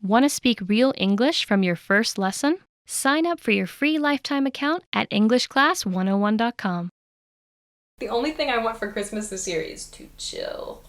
Want to speak real English from your first lesson? Sign up for your free lifetime account at englishclass101.com. The only thing I want for Christmas this year is to chill.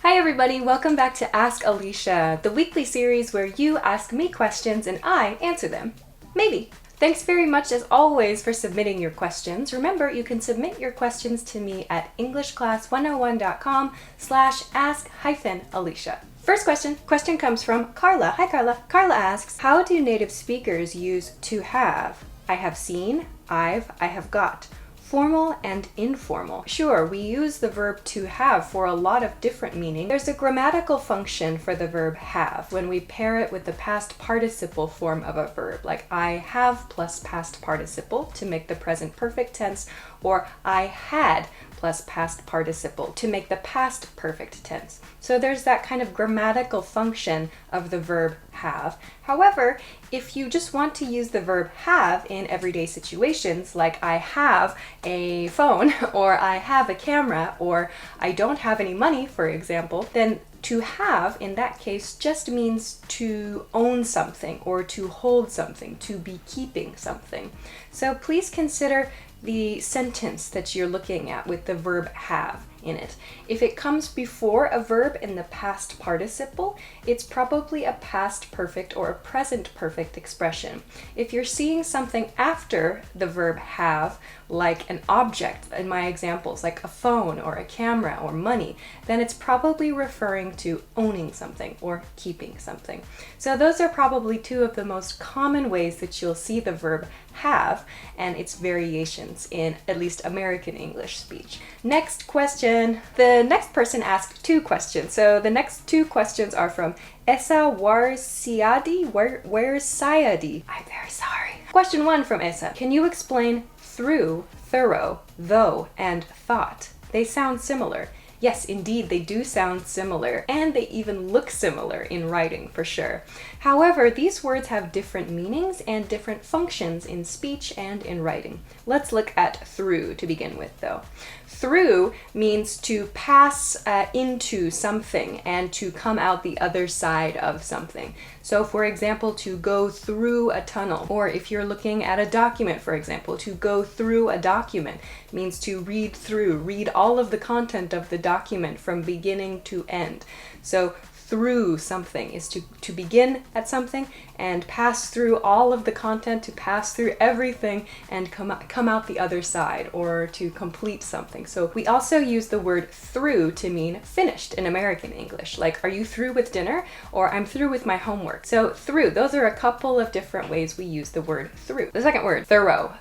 Hi everybody, welcome back to Ask Alisha, the weekly series where you ask me questions and I answer them. Maybe. Thanks very much as always for submitting your questions. Remember, you can submit your questions to me at englishclass101.com/ask-Alisha. First question comes from Carla. Hi Carla. Carla asks, how do native speakers use to have? I have seen, I have got. Formal and informal. Sure, we use the verb to have for a lot of different meanings. There's a grammatical function for the verb have when we pair it with the past participle form of a verb, like I have plus past participle to make the present perfect tense, or I had plus past participle to make the past perfect tense. So there's that kind of grammatical function of the verb have. However, if you just want to use the verb have in everyday situations, like I have a phone, or I have a camera, or I don't have any money, for example, then to have in that case just means to own something or to hold something, to be keeping something. So please consider the sentence that you're looking at with the verb have in it. If it comes before a verb in the past participle, it's probably a past perfect or a present perfect expression. If you're seeing something after the verb have, like an object, in my examples, like a phone or a camera or money, then it's probably referring to owning something or keeping something. So those are probably two of the most common ways that you'll see the verb have and its variations in at least American English speech. Next question. The next person asked two questions. So the next two questions are from Esa Warsiadi. Warsiadi. I'm very sorry. Question one from Esa. Can you explain through, thorough, though, and thought? They sound similar. Yes, indeed, they do sound similar, and they even look similar in writing, for sure. However, these words have different meanings and different functions in speech and in writing. Let's look at through to begin with, though. Through means to pass into something and to come out the other side of something. So, for example, to go through a tunnel, or if you're looking at a document, for example, to go through a document means to read through, read all of the content of the document from beginning to end. So through something is to begin at something and pass through all of the content, to pass through everything and come out the other side, or to complete something. So we also use the word through to mean finished in American English, like are you through with dinner, or I'm through with my homework. So through, those are a couple of different ways we use the word through. The second word, thorough.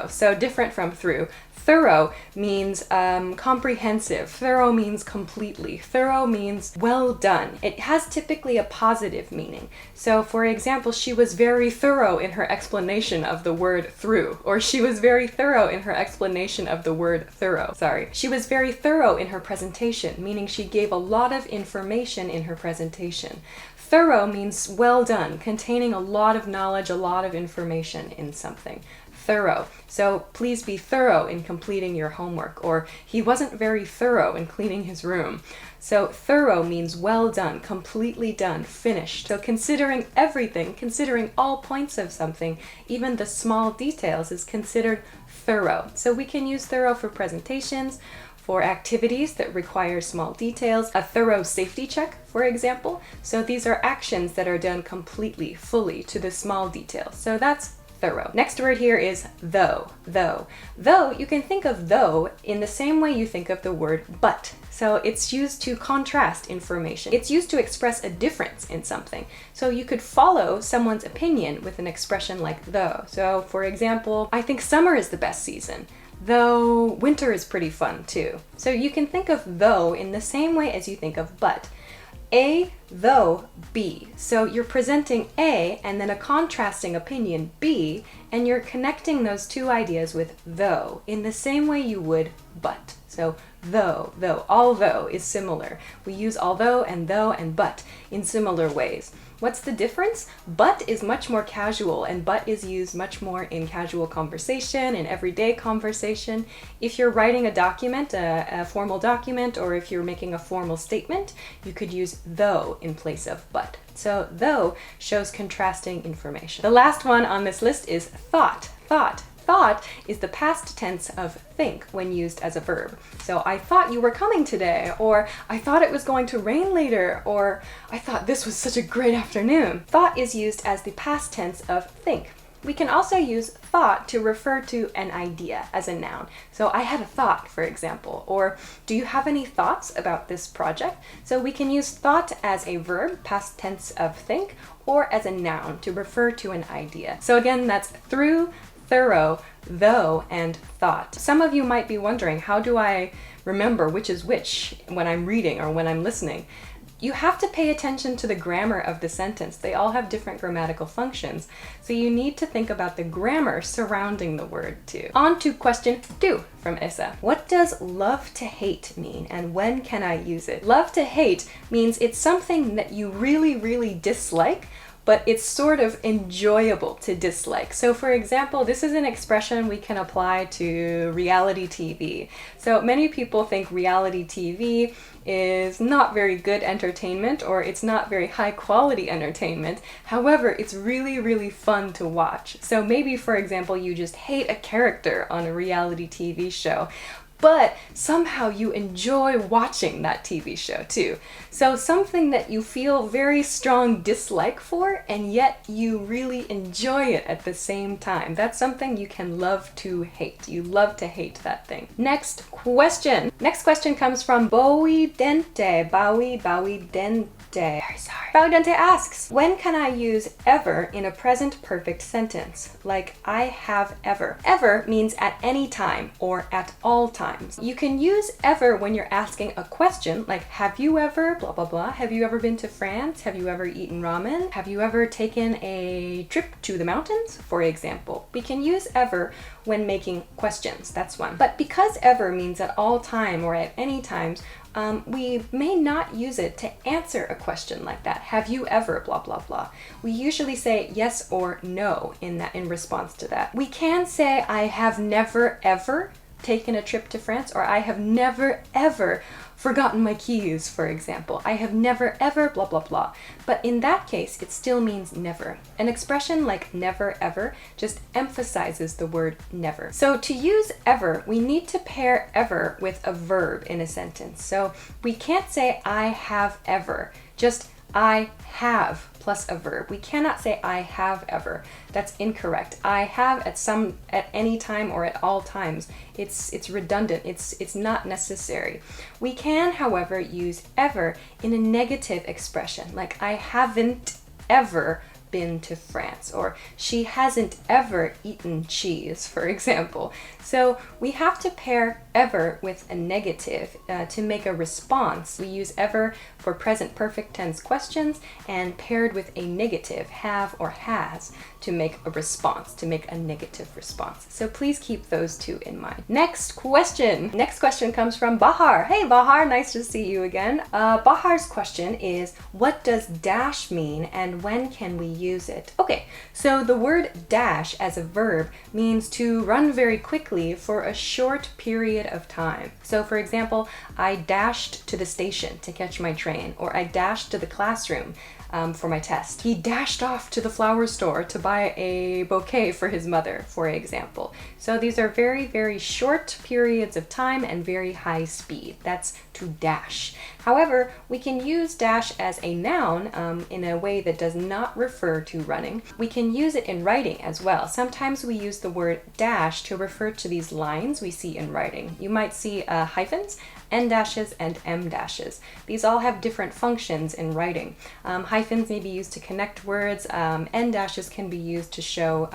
So different from through. Thorough means comprehensive. Thorough means completely. Thorough means well done. It has typically a positive meaning. So, for example, she was very thorough in her explanation of the word through, or she was very thorough in her explanation of the word thorough. She was very thorough in her presentation, meaning she gave a lot of information in her presentation. Thorough means well done, containing a lot of knowledge, a lot of information in something. Thorough. So please be thorough in completing your homework, or he wasn't very thorough in cleaning his room. So thorough means well done, completely done, finished. So considering everything, considering all points of something, even the small details, is considered thorough. So we can use thorough for presentations, for activities that require small details, a thorough safety check, for example. So these are actions that are done completely, fully, to the small details. So that's thorough. Next word here is though. Though, you can think of though in the same way you think of the word but. So it's used to contrast information. It's used to express a difference in something. So you could follow someone's opinion with an expression like though. So for example, I think summer is the best season, though winter is pretty fun too. So you can think of though in the same way as you think of but. A, though, B. So you're presenting A and then a contrasting opinion B, and you're connecting those two ideas with though in the same way you would but. So though, although is similar. We use although and though and but in similar ways. What's the difference? But is much more casual, and but is used much more in casual conversation, in everyday conversation. If you're writing a document, a formal document, or if you're making a formal statement, you could use though in place of but. So though shows contrasting information. The last one on this list is thought. Thought is the past tense of think when used as a verb. So I thought you were coming today, or I thought it was going to rain later, or I thought this was such a great afternoon. Thought is used as the past tense of think. We can also use thought to refer to an idea as a noun. So I had a thought, for example, or do you have any thoughts about this project? So we can use thought as a verb, past tense of think, or as a noun to refer to an idea. So again, that's through, thorough, though, and thought. Some of you might be wondering, how do I remember which is which when I'm reading or when I'm listening? You have to pay attention to the grammar of the sentence. They all have different grammatical functions. So you need to think about the grammar surrounding the word too. On to question 2 from Issa. What does love to hate mean, and when can I use it? Love to hate means it's something that you really, really dislike, but it's sort of enjoyable to dislike. So for example, this is an expression we can apply to reality TV. So many people think reality TV is not very good entertainment, or it's not very high quality entertainment. However, it's really, really fun to watch. So maybe, for example, you just hate a character on a reality TV show, but somehow you enjoy watching that TV show too. So something that you feel very strong dislike for, and yet you really enjoy it at the same time. That's something you can love to hate. You love to hate that thing. Next question. Next question comes from Bowie Dente. Bowie Dente. Very sorry. Bowie Dente asks, when can I use ever in a present perfect sentence? Like, I have ever. Ever means at any time or at all times. You can use ever when you're asking a question, like, have you ever, blah, blah, blah. Have you ever been to France? Have you ever eaten ramen? Have you ever taken a trip to the mountains? For example. We can use ever when making questions. That's one. But because ever means at all time or at any times, we may not use it to answer a question like that. Have you ever, blah, blah, blah. We usually say yes or no in response to that. We can say, I have never ever taken a trip to France, or I have never ever forgotten my keys, for example. I have never ever blah blah blah. But in that case, it still means never. An expression like never ever just emphasizes the word never. So to use ever, we need to pair ever with a verb in a sentence. So we can't say I have ever, just I have plus a verb. We cannot say I have ever. That's incorrect. I have at any time or at all times. It's redundant. It's not necessary. We can, however, use ever in a negative expression, like I haven't ever been to France, or she hasn't ever eaten cheese, for example. So we have to pair ever with a negative to make a response. We use ever for present perfect tense questions, and paired with a negative, have or has, to make a response, to make a negative response. So please keep those two in mind. Next question. Next question comes from Bahar. Hey Bahar, nice to see you again. Bahar's question is, what does dash mean, and when can we use it? Okay, so the word dash as a verb means to run very quickly for a short period of time. So for example, I dashed to the station to catch my train, or I dashed to the classroom for my test. He dashed off to the flower store to buy a bouquet for his mother, for example. So these are very, very short periods of time and very high speed. That's to dash. However, we can use dash as a noun in a way that does not refer to running. We can use it in writing as well. Sometimes we use the word dash to refer to these lines we see in writing. You might see hyphens, N dashes, and M dashes. These all have different functions in writing. Hyphens may be used to connect words, N dashes can be used to show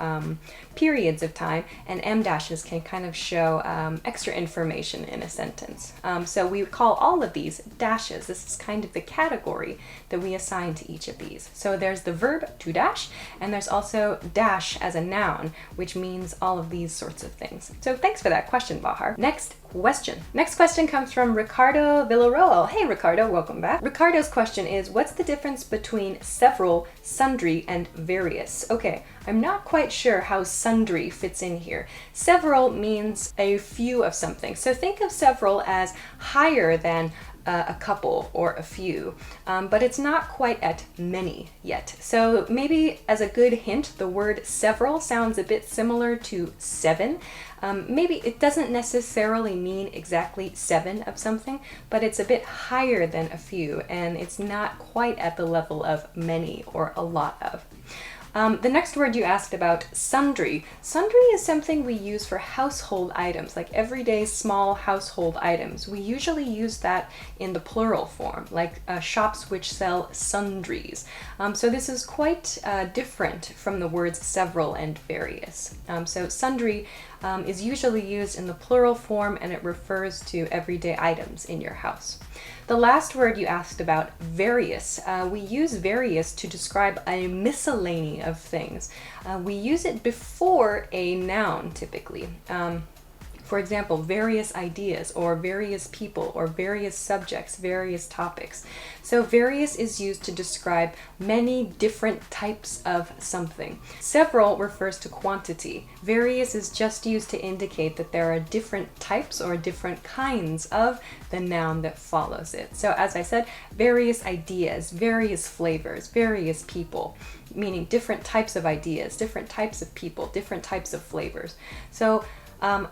periods of time, and M dashes can kind of show extra information in a sentence. So we call all of these dashes. This is kind of the category that we assign to each of these. So there's the verb to dash, and there's also dash as a noun, which means all of these sorts of things. So thanks for that question, Bahar. Next question. Next question comes from Ricardo Villarroel. Hey Ricardo, welcome back. Ricardo's question is, what's the difference between several, sundry, and various? Okay, I'm not quite sure how sundry fits in here. Several means a few of something. So think of several as higher than a couple or a few, but it's not quite at many yet. So maybe as a good hint, the word several sounds a bit similar to seven. Maybe it doesn't necessarily mean exactly seven of something, but it's a bit higher than a few, and it's not quite at the level of many or a lot of. The next word you asked about, sundry. Sundry is something we use for household items, like everyday small household items. We usually use that in the plural form, like shops which sell sundries. So this is quite different from the words several and various. So sundry is usually used in the plural form, and it refers to everyday items in your house. The last word you asked about, various. We use various to describe a miscellany of things. We use it before a noun typically. For example, various ideas or various people or various subjects, various topics. So various is used to describe many different types of something. Several refers to quantity. Various is just used to indicate that there are different types or different kinds of the noun that follows it. So as I said, various ideas, various flavors, various people, meaning different types of ideas, different types of people, different types of flavors. So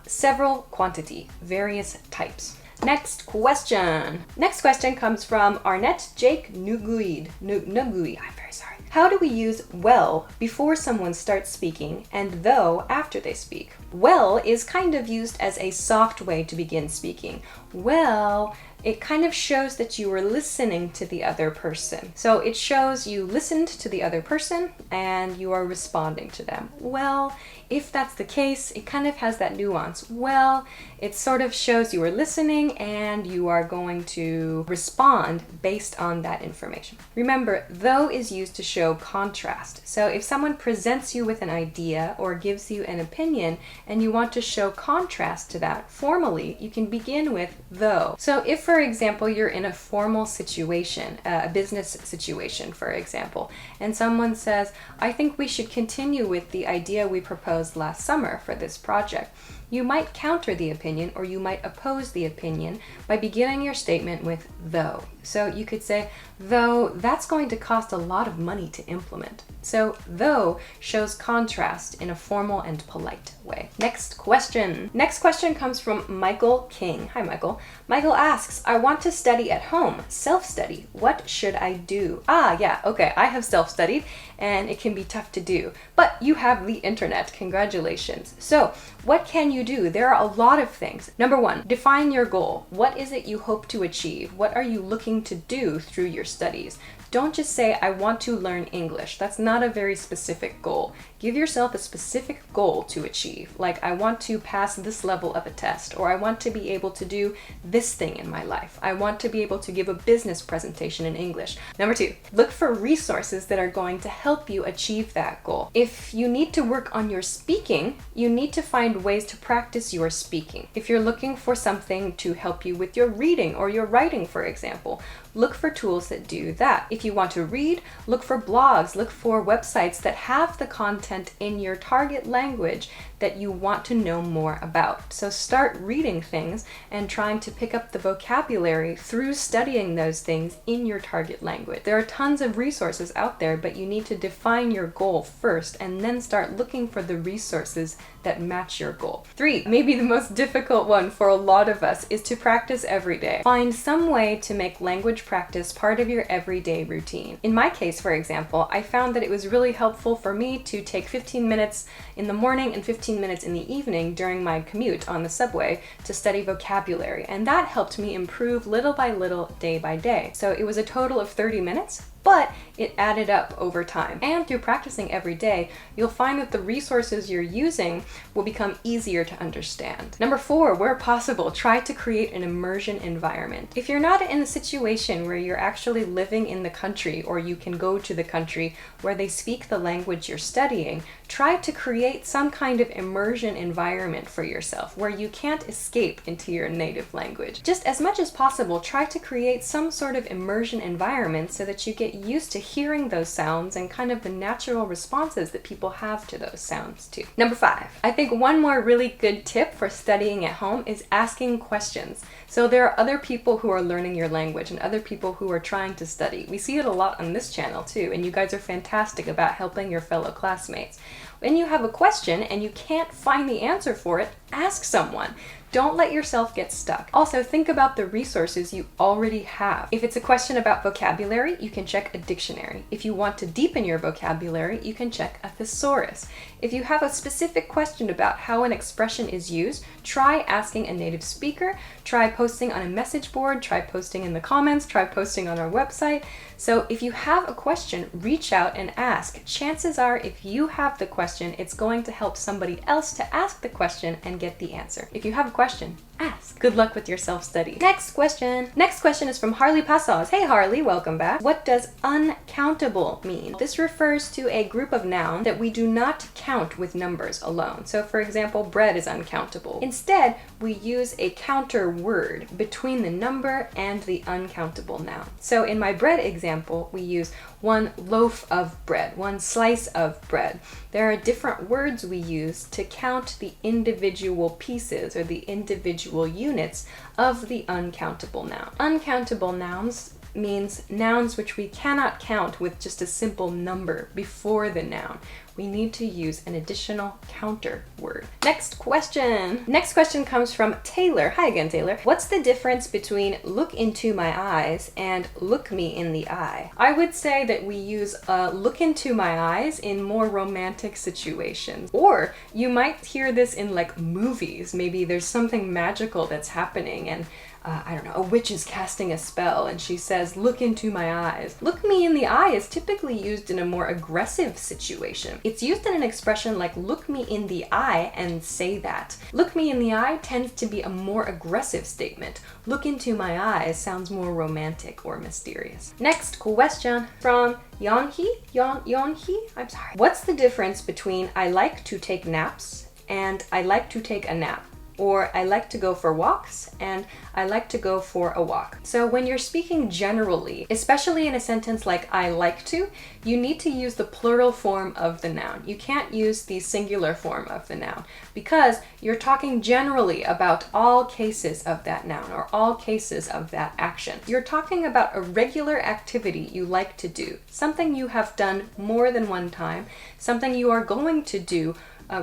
several, quantity, various types. Next question. Next question comes from Annette Jake Nuguid. Nugui. I'm very sorry. How do we use well before someone starts speaking and though after they speak? Well is kind of used as a soft way to begin speaking. Well, it kind of shows that you were listening to the other person. So it shows you listened to the other person and you are responding to them. Well, if that's the case, it kind of has that nuance. Well, it sort of shows you were listening and you are going to respond based on that information. Remember, though is used to show contrast. So if someone presents you with an idea or gives you an opinion and you want to show contrast to that formally, you can begin with though. So if, for example, you're in a formal situation, a business situation, for example, and someone says, I think we should continue with the idea we proposed last summer for this project. You might counter the opinion or you might oppose the opinion by beginning your statement with though. So you could say, though that's going to cost a lot of money to implement. So though shows contrast in a formal and polite way. Next question. Next question comes from Michael King. Hi, Michael. Michael asks, I want to study at home, self-study. What should I do? Yeah, okay, I have self-studied and it can be tough to do, but you have the internet. Congratulations. So what can you do? There are a lot of things. Number one, define your goal. What is it you hope to achieve? What are you looking to do through your studies? Don't just say, I want to learn English. That's not a very specific goal. Give yourself a specific goal to achieve. Like, I want to pass this level of a test, or I want to be able to do this thing in my life. I want to be able to give a business presentation in English. Number two, look for resources that are going to help you achieve that goal. If you need to work on your speaking, you need to find ways to practice your speaking. If you're looking for something to help you with your reading or your writing, for example, look for tools that do that. If you want to read, look for blogs, look for websites that have the content in your target language that you want to know more about. So start reading things and trying to pick up the vocabulary through studying those things in your target language. There are tons of resources out there, but you need to define your goal first and then start looking for the resources that match your goal. 3, maybe the most difficult one for a lot of us, is to practice every day. Find some way to make language practice part of your everyday routine. In my case, for example, I found that it was really helpful for me to take 15 minutes in the morning and 15 minutes in the evening during my commute on the subway to study vocabulary, and that helped me improve little by little, day by day. So it was a total of 30 minutes, but it added up over time. And through practicing every day, you'll find that the resources you're using will become easier to understand. Number 4, where possible, try to create an immersion environment. If you're not in a situation where you're actually living in the country, or you can go to the country where they speak the language you're studying, try to create some kind of immersion environment for yourself where you can't escape into your native language. Just as much as possible, try to create some sort of immersion environment so that you get used to hearing those sounds and kind of the natural responses that people have to those sounds too. Number 5, I think one more really good tip for studying at home is asking questions. So there are other people who are learning your language and other people who are trying to study. We see it a lot on this channel too, and you guys are fantastic about helping your fellow classmates. When you have a question and you can't find the answer for it, ask someone. Don't let yourself get stuck. Also, think about the resources you already have. If it's a question about vocabulary, you can check a dictionary. If you want to deepen your vocabulary, you can check a thesaurus. If you have a specific question about how an expression is used, try asking a native speaker, try posting on a message board, try posting in the comments, try posting on our website. So if you have a question, reach out and ask. Chances are, if you have the question, it's going to help somebody else to ask the question and get the answer. If you have a question, ask. Good luck with your self-study. Next question. Next question is from Harley Passos. Hey Harley, welcome back. What does uncountable mean? This refers to a group of nouns that we do not count with numbers alone. So for example, bread is uncountable. Instead, we use a counter word between the number and the uncountable noun. So in my bread example, we use one loaf of bread, one slice of bread. There are different words we use to count the individual pieces or the individual units of the uncountable noun. Uncountable nouns means nouns which we cannot count with just a simple number before the noun. We need to use an additional counter word. Next question. Next question comes from Taylor. Hi again, Taylor. What's the difference between look into my eyes and look me in the eye? I would say that we use look into my eyes in more romantic situations. Or you might hear this in like movies. Maybe there's something magical that's happening and I don't know, a witch is casting a spell and she says, look into my eyes. Look me in the eye is typically used in a more aggressive situation. It's used in an expression like look me in the eye and say that. Look me in the eye tends to be a more aggressive statement. Look into my eyes sounds more romantic or mysterious. Next question from Yonki. Yonki? I'm sorry. What's the difference between I like to take naps and I like to take a nap? Or I like to go for walks and I like to go for a walk. So when you're speaking generally, especially in a sentence like I like to, you need to use the plural form of the noun. You can't use the singular form of the noun because you're talking generally about all cases of that noun or all cases of that action. You're talking about a regular activity you like to do, something you have done more than one time, something you are going to do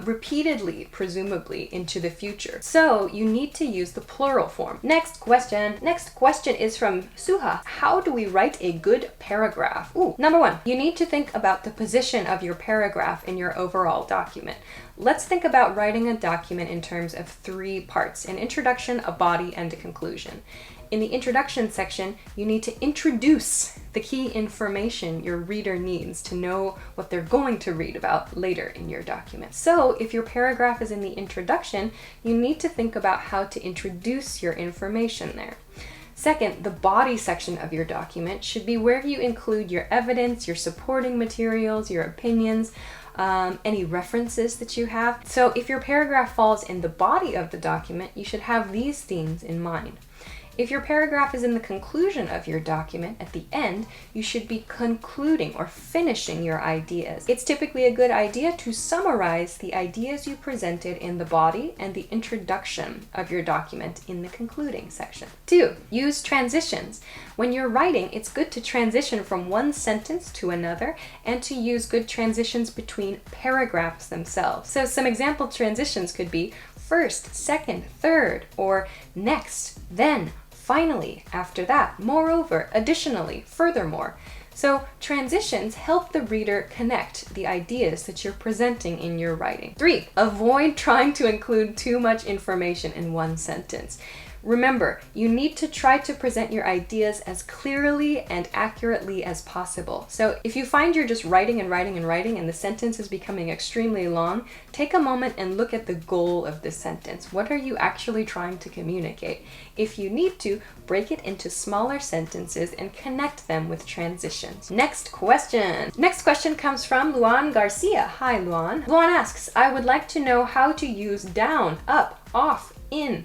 repeatedly, presumably, into the future. So you need to use the plural form. Next question. Next question is from Suha. How do we write a good paragraph? Number 1, you need to think about the position of your paragraph in your overall document. Let's think about writing a document in terms of 3 parts: an introduction, a body, and a conclusion. In the introduction section, you need to introduce the key information your reader needs to know what they're going to read about later in your document. So if your paragraph is in the introduction, you need to think about how to introduce your information there. Second, the body section of your document should be where you include your evidence, your supporting materials, your opinions, any references that you have. So if your paragraph falls in the body of the document, you should have these themes in mind. If your paragraph is in the conclusion of your document, at the end, you should be concluding or finishing your ideas. It's typically a good idea to summarize the ideas you presented in the body and the introduction of your document in the concluding section. 2, use transitions. When you're writing, it's good to transition from one sentence to another and to use good transitions between paragraphs themselves. So some example transitions could be first, second, third, or next, then, finally, after that, moreover, additionally, furthermore. So transitions help the reader connect the ideas that you're presenting in your writing. 3, avoid trying to include too much information in one sentence. Remember, you need to try to present your ideas as clearly and accurately as possible. So if you find you're just writing and writing and writing and the sentence is becoming extremely long, take a moment and look at the goal of this sentence. What are you actually trying to communicate? If you need to, break it into smaller sentences and connect them with transitions. Next question. Next question comes from Luan Garcia. Hi, Luan. Luan asks, I would like to know how to use down, up, off, in,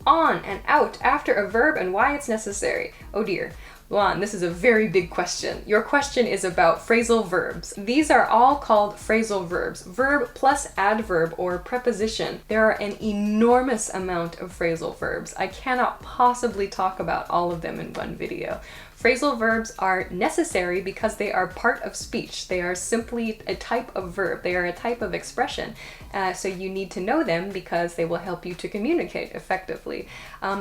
on, and out after a verb and why it's necessary. Oh dear. Luan, this is a very big question. Your question is about phrasal verbs. These are all called phrasal verbs. Verb plus adverb or preposition. There are an enormous amount of phrasal verbs. I cannot possibly talk about all of them in one video. Phrasal verbs are necessary because they are part of speech. They are simply a type of verb. They are a type of expression. So you need to know them because they will help you to communicate effectively.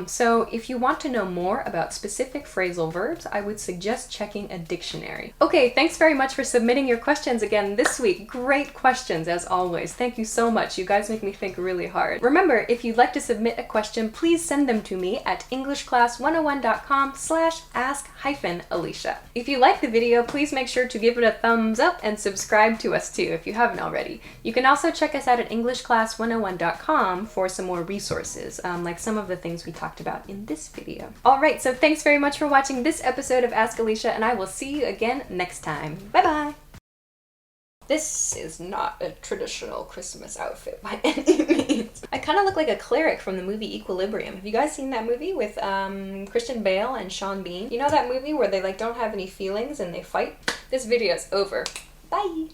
So if you want to know more about specific phrasal verbs, I would suggest checking a dictionary. Okay, thanks very much for submitting your questions again this week. Great questions as always. Thank you so much. You guys make me think really hard. Remember, if you'd like to submit a question, please send them to me at englishclass101.com/ask-Alisha. If you like the video, please make sure to give it a thumbs up and subscribe to us too if you haven't already. You can also check us out at englishclass101.com for some more resources, like some of the things we talked about in this video. Alright, so thanks very much for watching this episode of Ask Alisha, and I will see you again next time. Bye bye! This is not a traditional Christmas outfit by any means. I kind of look like a cleric from the movie Equilibrium. Have you guys seen that movie with Christian Bale and Sean Bean? You know that movie where they like don't have any feelings and they fight? This video is over. Bye!